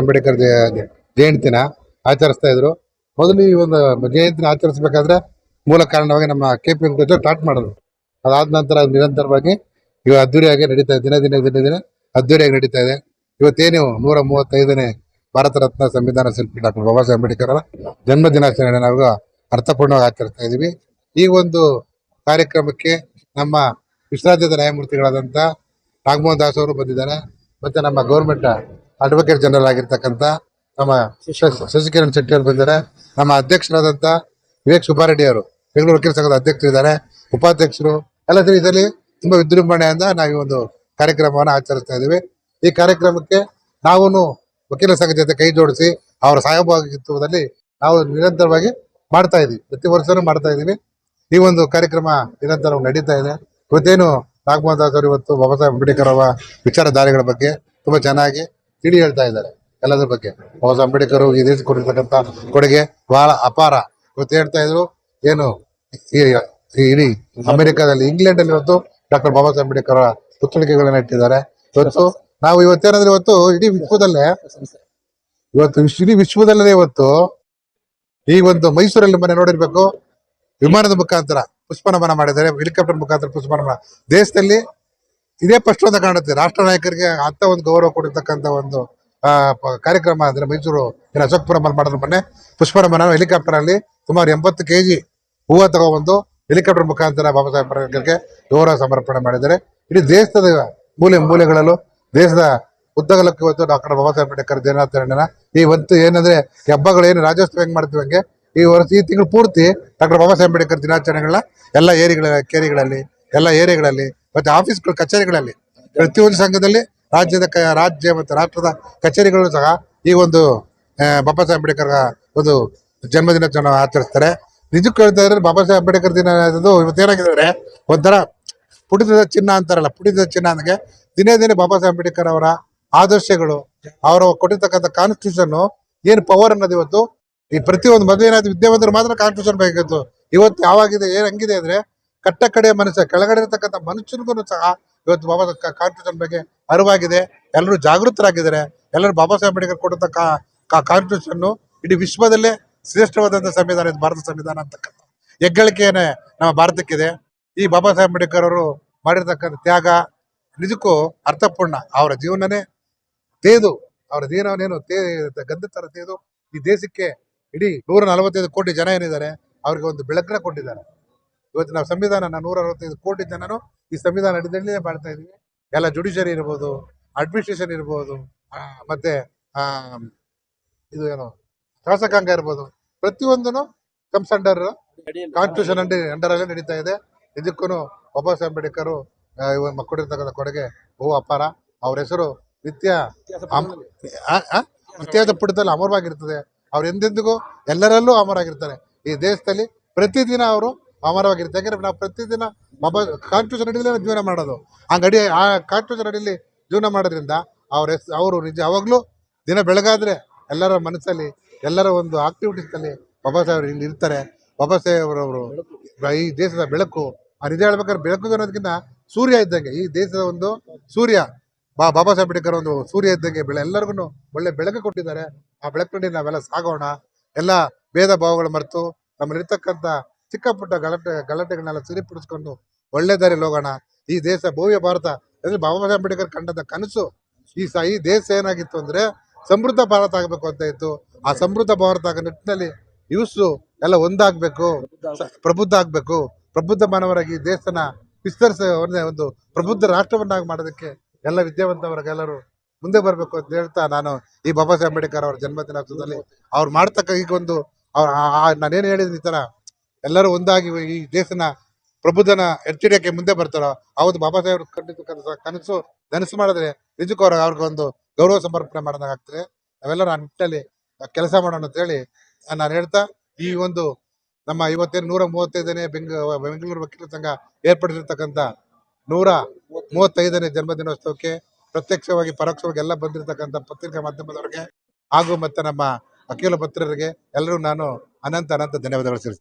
ಅಂಬೇಡ್ಕರ್ ಜಯಂತಿನ ಆಚರಿಸ್ತಾ ಇದ್ರು. ಮೊದಲು ಈ ಒಂದು ಜಯಂತಿನ ಆಚರಿಸಬೇಕಾದ್ರೆ ಮೂಲ ಕಾರಣವಾಗಿ ನಮ್ಮ KP ಸ್ಟಾರ್ಟ್ ಮಾಡೋದು. ಅದಾದ ನಂತರ ನಿರಂತರವಾಗಿ ಇವಾಗ ಅದ್ದೂರಿಯಾಗಿ ನಡೀತಾ ಇದೆ. ದಿನ ದಿನ ಅದ್ದೂರಿಯಾಗಿ ನಡೀತಾ ಇದೆ. ಇವತ್ತೇನು 135ನೇ ಭಾರತ ರತ್ನ ಸಂವಿಧಾನ ಶಿಲ್ಪಿ ಡಾಕ್ಟರ್ ಬಾಬಾ ಸಾಹೇಬ್ ಅಂಬೇಡ್ಕರ್ ಅವರ ಜನ್ಮ ದಿನಾಚರಣೆ ನಾವು ಅರ್ಥಪೂರ್ಣವಾಗಿ ಆಚರಿಸ್ತಾ ಇದೀವಿ. ಈ ಒಂದು ಕಾರ್ಯಕ್ರಮಕ್ಕೆ ನಮ್ಮ ವಿಶ್ರಾಂತ ನ್ಯಾಯಮೂರ್ತಿಗಳಾದಂಥ ನಾಗಮೋಹನ್ ದಾಸ್ ಅವರು ಬಂದಿದ್ದಾರೆ. ಮತ್ತೆ ನಮ್ಮ ಗೌರ್ಮೆಂಟ್ ಅಡ್ವೊಕೇಟ್ ಜನರಲ್ ಆಗಿರ್ತಕ್ಕಂಥ ನಮ್ಮ ಶಶಿಕಿರಣ್ ಶೆಟ್ಟಿ ಅವರು ಬಂದಿದ್ದಾರೆ. ನಮ್ಮ ಅಧ್ಯಕ್ಷರಾದಂಥ ವಿವೇಕ್ ಸುಬ್ಬಾರೆಡ್ಡಿ ಅವರು ಬೆಂಗಳೂರು ವಕೀಲ ಸಂಘದ ಅಧ್ಯಕ್ಷರಿದ್ದಾರೆ, ಉಪಾಧ್ಯಕ್ಷರು ಎಲ್ಲ ಇದರಲ್ಲಿ ತುಂಬಾ ವಿಜೃಂಭಣೆಯಿಂದ ನಾವು ಈ ಒಂದು ಕಾರ್ಯಕ್ರಮವನ್ನು ಆಚರಿಸ್ತಾ ಇದ್ದೀವಿ. ಈ ಕಾರ್ಯಕ್ರಮಕ್ಕೆ ನಾವು ವಕೀಲ ಸಂಘ ಜೊತೆ ಕೈ ಜೋಡಿಸಿ ಅವರ ಸಹಭಾಗಿತ್ವದಲ್ಲಿ ನಾವು ನಿರಂತರವಾಗಿ ಮಾಡ್ತಾ ಇದೀವಿ. ಪ್ರತಿ ವರ್ಷನೂ ಮಾಡ್ತಾ ಇದೀವಿ. ಈ ಒಂದು ಕಾರ್ಯಕ್ರಮ ನಿರಂತರ ನಡೀತಾ ಇದೆ. ಇವತ್ತೇನು ನಾಗಮೋಹನ್ ದಾಸ್ ಅವರು ಇವತ್ತು ಬಾಬಾ ಸಾಹೇಬ್ ಅಂಬೇಡ್ಕರ್ ಅವರ ವಿಚಾರಧಾರೆಗಳ ಬಗ್ಗೆ ತುಂಬಾ ಚೆನ್ನಾಗಿ ತಿಳಿ ಹೇಳ್ತಾ ಇದ್ದಾರೆ. ಎಲ್ಲದ್ರ ಬಗ್ಗೆ ಬಾಬಾ ಸಾಹೇಬ್ ಅಂಬೇಡ್ಕರ್ ಈ ದೇಶಕ್ಕೆ ಕೊಟ್ಟಿರ್ತಕ್ಕಂಥ ಕೊಡುಗೆ ಬಹಳ ಅಪಾರ. ಇವತ್ತು ಹೇಳ್ತಾ ಇದ್ರು ಏನು ಇಡೀ ಅಮೆರಿಕಾದಲ್ಲಿ, ಇಂಗ್ಲೆಂಡ್ ಅಲ್ಲಿ ಇವತ್ತು ಡಾಕ್ಟರ್ ಬಾಬಾ ಸಾಹೇಬ್ ಅಂಬೇಡ್ಕರ್ ಅವರ ಪುತ್ಥಳಿಕೆಗಳನ್ನ ಇಟ್ಟಿದ್ದಾರೆ. ಇವತ್ತು ನಾವು ಇವತ್ತೇನಾದ್ರೆ ಇವತ್ತು ಇಡೀ ವಿಶ್ವದಲ್ಲೇ ಇವತ್ತು ಈ ಒಂದು ಮೈಸೂರಲ್ಲಿ ಮನೆ ನೋಡಿರ್ಬೇಕು, ವಿಮಾನದ ಮುಖಾಂತರ ಪುಷ್ಪ ನಮನ ಮಾಡಿದ್ದಾರೆ, ಹೆಲಿಕಾಪ್ಟರ್ ಮುಖಾಂತರ ಪುಷ್ಪ ನಮನ. ದೇಶದಲ್ಲಿ ಇದೇ ಫಸ್ಟ್ ಅಂತ ಕಾಣುತ್ತೆ. ರಾಷ್ಟ್ರ ನಾಯಕರಿಗೆ ಅಂತ ಒಂದು ಗೌರವ ಕೊಟ್ಟಿರ್ತಕ್ಕಂಥ ಒಂದು ಕಾರ್ಯಕ್ರಮ ಅಂದ್ರೆ ಮೈಸೂರು ಅಶೋಕಪುರಮಲ್ಲಿ ಮಾಡಿದ್ರು. ಮೊನ್ನೆ ಪುಷ್ಪ ನಮನ ಹೆಲಿಕಾಪ್ಟರ್ ಅಲ್ಲಿ ಸುಮಾರು 80 kg ಹೂವು ತಗೊಬಂದು ಹೆಲಿಕಾಪ್ಟರ್ ಮುಖಾಂತರ ಬಾಬಾ ಸಾಹೇಬ್ ಅಂಬೇಡ್ಕರ್ಗೆ ಗೌರವ ಸಮರ್ಪಣೆ ಮಾಡಿದ್ದಾರೆ. ಇಡೀ ದೇಶದ ಮೂಲೆಗಳಲ್ಲೂ ದೇಶದ ಉದ್ದಗಲಕ್ಕೂ ಇವತ್ತು ಡಾಕ್ಟರ್ ಬಾಬಾ ಸಾಹೇಬ್ ಅಂಬೇಡ್ಕರ್ ದಿನಾಚರಣೆನ ಇವತ್ತು ಏನಂದ್ರೆ ಹಬ್ಬಗಳು ಏನು ರಾಜ್ಯೋತ್ಸವ ಹೆಂಗ್ ಮಾಡ್ತೀವಿ ಹಂಗೆ ಈ ವರ್ಷ ಈ ತಿಂಗಳು ಪೂರ್ತಿ ಡಾಕ್ಟರ್ ಬಾಬಾ ಸಾಹೇಬ್ ಅಂಬೇಡ್ಕರ್ ದಿನಾಚರಣೆಗಳನ್ನ ಎಲ್ಲ ಕೇರಿಗಳಲ್ಲಿ ಎಲ್ಲ ಏರಿಯಾಗಳಲ್ಲಿ ಮತ್ತೆ ಆಫೀಸ್ಗಳು, ಕಚೇರಿಗಳಲ್ಲಿ, ಪ್ರತಿಯೊಂದು ಸಂಘದಲ್ಲಿ ರಾಜ್ಯ ಮತ್ತು ರಾಷ್ಟ್ರದ ಕಚೇರಿಗಳು ಸಹ ಈ ಒಂದು ಬಾಬಾ ಸಾಹೇಬ್ ಅಂಬೇಡ್ಕರ್ ಒಂದು ಜನ್ಮ ದಿನಾಚರಣೆ ಆಚರಿಸ್ತಾರೆ. ನಿಜಕ್ಕೂ ಹೇಳ್ತಾ ಇದ್ರೆ ಬಾಬಾ ಸಾಹೇಬ್ ಅಂಬೇಡ್ಕರ್ ದಿನ ಇವತ್ತೇನಾಗಿದ್ದಾರೆ ಒಂಥರ ಪುಟಿದ ಚಿನ್ನ ಅಂತಾರಲ್ಲ, ಪುಟಿದ ಚಿನ್ನ ಅಂದಂಗೆ ದಿನೇ ಬಾಬಾ ಸಾಹೇಬ್ ಅಂಬೇಡ್ಕರ್ ಅವರ ಆದರ್ಶಗಳು, ಅವರ ಕೊಟ್ಟಿರ್ತಕ್ಕಂಥ ಕಾನ್ಸ್ಟಿಟ್ಯೂಷನ್ ಏನ್ ಪವರ್ ಅನ್ನೋದು ಇವತ್ತು ಈ ಪ್ರತಿಯೊಂದು ಮದುವೆ ಏನಾದ್ರು ವಿದ್ಯಾವಂತರು ಮಾತ್ರ ಕಾನ್ಸ್ಟಿಟ್ಯೂಷನ್ ಬೇಕಿತ್ತು. ಇವತ್ತು ಯಾವಾಗಿದೆ ಹಂಗಿದೆ ಅಂದ್ರೆ ಕಟ್ಟ ಕಡೆಯ ಮನುಷ್ಯ, ಕೆಳಗಡೆ ಇರತಕ್ಕಂಥ ಮನುಷ್ಯನಿಗೂ ಸಹ ಇವತ್ತು ಬಾಬಾ ಕಾನ್ಸ್ಟಿಟ್ಯೂಷನ್ ಬಗ್ಗೆ ಅರಿವಾಗಿದೆ. ಎಲ್ಲರೂ ಜಾಗೃತರಾಗಿದ್ದಾರೆ. ಎಲ್ಲರೂ ಬಾಬಾ ಸಾಹೇಬ್ ಅಂಬೇಡ್ಕರ್ ಕೊಟ್ಟಂತ ಕಾನ್ಸ್ಟಿಟ್ಯೂಷನ್ ಇಡೀ ವಿಶ್ವದಲ್ಲೇ ಶ್ರೇಷ್ಠವಾದಂತಹ ಸಂವಿಧಾನ ಇದು, ಭಾರತ ಸಂವಿಧಾನ ಅಂತಕ್ಕಂಥ ಹೆಗ್ಗಳಿಕೆಯೇ ನಮ್ಮ ಭಾರತಕ್ಕಿದೆ. ಈ ಬಾಬಾ ಸಾಹೇಬ್ ಅಂಬೇಡ್ಕರ್ ಅವರು ಮಾಡಿರ್ತಕ್ಕಂಥ ತ್ಯಾಗ ನಿಜಕ್ಕೂ ಅರ್ಥಪೂರ್ಣ. ಅವರ ಜೀವನನೇ ಅವರ ಜೀವನವೇನು ಗಂಧ ತರ ತೇದು ಈ ದೇಶಕ್ಕೆ ಇಡೀ 145 ಕೋಟಿ ಜನ ಏನಿದ್ದಾರೆ ಅವ್ರಿಗೆ ಒಂದು ಬೆಳಕನ್ನ ಕೊಟ್ಟಿದ್ದಾರೆ. ಇವತ್ತು ನಾವು ಸಂವಿಧಾನ 165 ಕೋಟಿ ಜನನು ಈ ಸಂವಿಧಾನ ಅಡಿಯಲ್ಲೇ ಬಾಳ್ತಾ ಇದೀವಿ. ಎಲ್ಲ ಜುಡಿಷಿಯರಿ ಇರ್ಬೋದು, ಅಡ್ಮಿನಿಸ್ಟ್ರೇಷನ್ ಇರ್ಬೋದು, ಮತ್ತೆ ಇದು ಏನು ಶಾಸಕಾಂಗ ಇರ್ಬೋದು, ಪ್ರತಿಯೊಂದನು ಕಮ್ಸ್ ಅಂಡರ್ ಕಾನ್ಸ್ಟಿಟ್ಯೂಷನ್ ಅಂಡರ್ ಅಲ್ಲೇ ನಡೀತಾ ಇದೆ. ಇದಕ್ಕೂ ಬಾಬಾ ಸಾಹೇಬ್ ಅಂಬೇಡ್ಕರ್ ಕೊಟ್ಟಿರ್ತಕ್ಕಂಥ ಕೊಡುಗೆ ಬಹು ಅಪಾರ. ಅವ್ರ ಹೆಸರು ಇತಿಹಾಸ ಪುಟದಲ್ಲಿ ಅಮರವಾಗಿರ್ತದೆ. ಅವ್ರು ಎಂದೆಂದಿಗೂ ಎಲ್ಲರಲ್ಲೂ ಅಮರಾಗಿರ್ತಾರೆ. ಈ ದೇಶದಲ್ಲಿ ಪ್ರತಿದಿನ ಅವರು ಅಮರವಾಗಿರ್ತಾರೆ. ಯಾಕಂದ್ರೆ ನಾವು ಪ್ರತಿದಿನ ಬಾಬಾ ಕಾನ್ಸ್ಟಿಟ್ಯೂಷನ್ ಅಡಿಯಲ್ಲಿ ಜೀವನ ಮಾಡೋದು. ಆ ಕಾನ್ಸ್ಟಿಟ್ಯೂಷನ್ ಅಡಿಯಲ್ಲಿ ಜೀವನ ಮಾಡೋದ್ರಿಂದ ಅವರು ನಿಜ ಯಾವಾಗ್ಲೂ ದಿನ ಬೆಳಗಾದ್ರೆ ಎಲ್ಲರ ಮನಸ್ಸಲ್ಲಿ, ಎಲ್ಲರ ಒಂದು ಆಕ್ಟಿವಿಟೀಸ್ ಅಲ್ಲಿ ಬಾಬಾ ಸಾಹೇಬ್ ಇಲ್ಲಿ ಇರ್ತಾರೆ. ಬಾಬಾ ಸಾಹೇಬ್ ಅವರು ಈ ದೇಶದ ಬೆಳಕು. ನಿಜ ಹೇಳ್ಬೇಕಾದ್ರೆ ಬೆಳಕು ಅನ್ನೋದಕ್ಕಿಂತ ಸೂರ್ಯ ಇದ್ದಂಗೆ ಈ ದೇಶದ ಒಂದು ಸೂರ್ಯ. ಬಾಬಾ ಸಾಹೇಬ್ ಅಂಬೇಡ್ಕರ್ ಒಂದು ಸೂರ್ಯ ಇದ್ದಂಗೆ ಎಲ್ಲರಿಗೂ ಒಳ್ಳೆ ಬೆಳಕು ಕೊಟ್ಟಿದ್ದಾರೆ. ಆ ಬೆಳಕಿನಲ್ಲಿ ನಾವೆಲ್ಲ ಸಾಗೋಣ. ಎಲ್ಲ ಭೇದ ಭಾವಗಳು ಮರೆತು ನಮ್ಮಲ್ಲಿರ್ತಕ್ಕಂಥ ಚಿಕ್ಕ ಪುಟ್ಟ ಗಲಾಟೆಗಳನ್ನೆಲ್ಲ ಸರಿಪಡಿಸ್ಕೊಂಡು ಒಳ್ಳೆ ದಾರಿಯಲ್ಲಿ ಹೋಗೋಣ. ಈ ದೇಶ ಭವ್ಯ ಭಾರತ ಅಂದ್ರೆ ಬಾಬಾ ಸಾಹೇಬ್ ಅಂಬೇಡ್ಕರ್ ಕಂಡದ ಕನಸು. ಈ ದೇಶ ಏನಾಗಿತ್ತು ಅಂದ್ರೆ ಸಮೃದ್ಧ ಭಾರತ ಆಗಬೇಕು ಅಂತ ಇತ್ತು. ಆ ಸಮೃದ್ಧ ಭಾರತ ಆಗೋ ನಿಟ್ಟಿನಲ್ಲಿ ಯೂಸು ಎಲ್ಲ ಒಂದಾಗಬೇಕು, ಪ್ರಬುದ್ಧ ಆಗ್ಬೇಕು. ಪ್ರಬುದ್ಧ ಮಾನವರಾಗಿ ಈ ದೇಶನ ಒಂದು ಪ್ರಬುದ್ಧ ರಾಷ್ಟ್ರವನ್ನಾಗಿ ಮಾಡೋದಕ್ಕೆ ಎಲ್ಲ ವಿದ್ಯಾವಂತವರಿಗೆಲ್ಲರೂ ಮುಂದೆ ಬರಬೇಕು ಅಂತ ಹೇಳ್ತಾ ನಾನು ಈ ಬಾಬಾ ಸಾಹೇಬ್ ಅಂಬೇಡ್ಕರ್ ಅವರ ಜನ್ಮ ದಿನಾಚರಣೆಯಲ್ಲಿ ಅವ್ರು ಮಾಡ್ತಕ್ಕ ಈಗ ಒಂದು ನಾನೇನು ಹೇಳಿದ ಈ ತರ ಎಲ್ಲರೂ ಒಂದಾಗಿ ಈ ದೇಶನ ಪ್ರಬುದ್ಧನ ಎತ್ತಿಡಿಯಕ್ಕೆ ಮುಂದೆ ಬರ್ತಾರೋ ಅವತ್ತು ಬಾಬಾ ಸಾಹೇಬ್ ಕನಸು ನನಸು ಮಾಡಿದ್ರೆ ನಿಜಕ್ಕೂ ಅವ್ರಿಗೊಂದು ಗೌರವ ಸಮರ್ಪಣೆ ಮಾಡೋದಾಗ ಆಗ್ತದೆ. ನಾವೆಲ್ಲರೂ ಆ ನಿಟ್ಟಿನಲ್ಲಿ ಕೆಲಸ ಮಾಡೋಣ ಅಂತ ಹೇಳಿ ನಾನು ಹೇಳ್ತಾ ಈ ಒಂದು ನಮ್ಮ ಇವತ್ತೇನು 135ನೇ ಬೆಂಗಳೂರು ವಕೀಲರ ಸಂಘ ಏರ್ಪಡಿಸಿರ್ತಕ್ಕಂಥ 135ನೇ ಜನ್ಮ ದಿನೋತ್ಸವಕ್ಕೆ ಪ್ರತ್ಯಕ್ಷವಾಗಿ ಪರೋಕ್ಷವಾಗಿ ಎಲ್ಲ ಬಂದಿರತಕ್ಕಂಥ ಪತ್ರಿಕಾ ಮಾಧ್ಯಮದವರಿಗೆ ಹಾಗೂ ಮತ್ತೆ ನಮ್ಮ ವಕೀಲ ಪತ್ರರಿಗೆ ಎಲ್ಲರೂ ನಾನು ಅನಂತ ಧನ್ಯವಾದಗಳು ತಿಳಿಸ್ತೇನೆ.